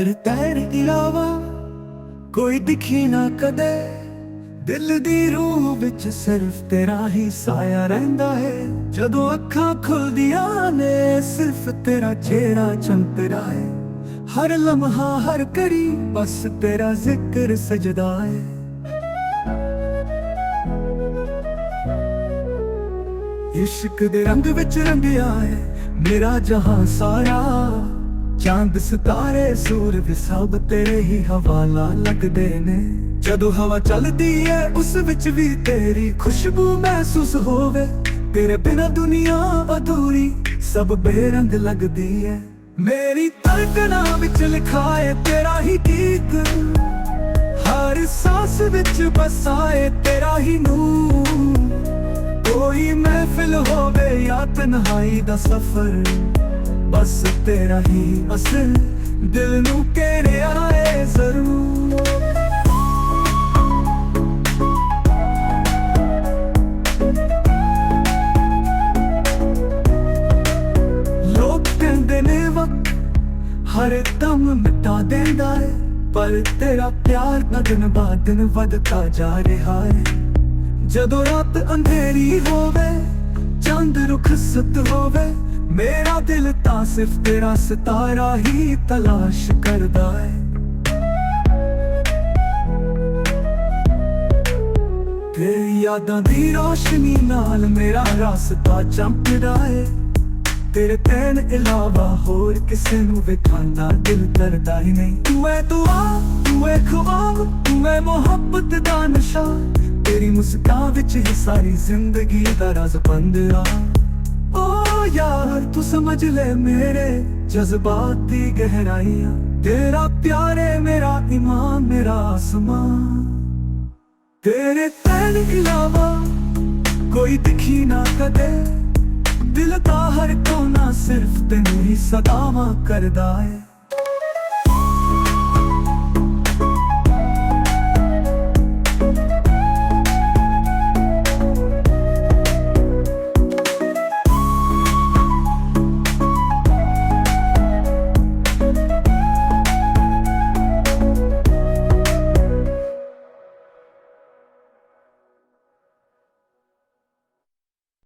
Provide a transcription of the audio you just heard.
ਤੇਰੇ ਤੇਰੇ ਇਲਾਵਾ ਕੋਈ ਦਿਖੀ ਨਾ ਕਦੇ। ਦਿਲ ਦੀ ਰੂਹ ਵਿੱਚ ਸਿਰਫ ਤੇਰਾ ਹੀ ਸਾਇਆ ਰਹਿੰਦਾ ਹੈ। ਜਦੋਂ ਅੱਖਾਂ ਖੁੱਲਦੀਆਂ ਨੇ ਸਿਰਫ ਤੇਰਾ ਚਿਹਰਾ ਚਮਕਦਾ ਹੈ। ਹਰ ਲਮਹਾ ਹਰ ਘੜੀ ਬਸ ਤੇਰਾ ਜ਼ਿਕਰ ਸਜਦਾ ਹੈ। ਇਸ਼ਕ ਦੇ ਰੰਗ ਵਿੱਚ ਰੰਗਿਆ ਹੈ ਮੇਰਾ ਜਹਾਂ ਸਾਰਾ। ਚਾਂਦ ਸਿਤਾਰੇ ਸੂਰਜ ਸਭ ਤੇਰੇ ਹੀ ਹਵਾਲਾ ਲੱਗਦੇ ਨੇ। ਜਦੋਂ ਹਵਾ ਚੱਲਦੀ ਹੈ ਉਸ ਵਿੱਚ ਵੀ ਤੇਰੀ ਖੁਸ਼ਬੂ ਮਹਿਸੂਸ ਹੋਵੇ। ਤੇਰੇ ਬਿਨਾਂ ਦੁਨੀਆ ਅਧੂਰੀ ਸਭ ਬੇਰੰਗ ਲੱਗਦੀ ਹੈ। ਮੇਰੀ ਧੜਕਣਾਂ ਵਿੱਚ ਲਿਖਾ ਹੈ ਤੇਰਾ ਹੀ ਗੀਤ। ਹਰ ਸਾਸ ਵਿੱਚ ਬਸਾਏ ਤੇਰਾ ਹੀ ਨੂਰ। ਕੋਈ ਮਹਿਫਿਲ ਹੋਵੇ ਜਾਂ ਤਨਹਾਈ ਦਾ ਸਫ਼ਰ ਬਸ ਤੇਰਾ ਹੀ ਅਸਰ ਦਿਲ ਨੂੰ ਘੇਰਿਆ ਏ ਜ਼ਰੂਰ। ਲੋਕ ਕਹਿੰਦੇ ਨੇ ਵਕਤ ਹਰ ਦਮ ਮਿਟਾ ਦਿੰਦਾ ਹੈ ਪਰ ਤੇਰਾ ਪਿਆਰ ਦਿਨ ਬਾ ਦਿਨ ਵੱਧਦਾ ਜਾ ਰਿਹਾ ਹੈ। ਜਦੋਂ ਰਾਤ ਅੰਧੇਰੀ ਹੋਵੇ ਚੰਦ ਰੁਖਸਤ ਹੋਵੇ ਮੇਰਾ ਦਿਲ ਤਾਂ ਸਿਰਫ ਤੇਰਾ ਸਿਤਾਰਾ ਹੀ ਤਲਾਸ਼ ਕਰਦਾ ਹੈ। ਤੇਰੀ ਯਾਦਾਂ ਦੀ ਰੋਸ਼ਨੀ ਨਾਲ ਮੇਰਾ ਰਾਸਤਾ ਚਮਕਦਾ ਹੈ। ਤੇਰੇ ਤੈਨ ਇਲਾਵਾ ਹੋਰ ਕਿਸੇ ਨੂੰ ਵੇਖਣ ਦਾ ਦਿਲ ਕਰਦਾ ਹੀ ਨਹੀਂ। ਤੂੰ ਹੈ ਦੁਆ ਤੂੰ ਹੈ ਖ਼ਵਾਬ ਤੂੰ ਹੈ ਮੁਹੱਬਤ ਦਾ ਨਸ਼ਾ। ਤੇਰੀ ਮੁਸਕਾਨ ਵਿੱਚ ਹੀ ਸਾਰੀ ਜ਼ਿੰਦਗੀ ਦਾ ਰਾਜ਼ ਬੰਦਿਆ। ਓ ਯਾਰ ਤੂੰ ਸਮਝ ਲੈ ਮੇਰੇ ਜਜ਼ਬਾਤ ਦੀ ਗਹਿਰਾਈਆਂ। ਤੇਰਾ ਪਿਆਰ ਹੈ ਮੇਰਾ ਈਮਾਨ ਮੇਰਾ ਆਸਮਾਨ। ਤੇਰੇ ਤੈਨ ਇਲਾਵਾ ਕੋਈ ਦਿਖੀ ਨਾ ਕਦੇ। ਦਿਲ ਦਾ ਹਰ ਕੋਨਾ ਸਿਰਫ ਤੈਨੂੰ ਹੀ ਸਦਾਵਾਂ ਕਰਦਾ ਹੈ।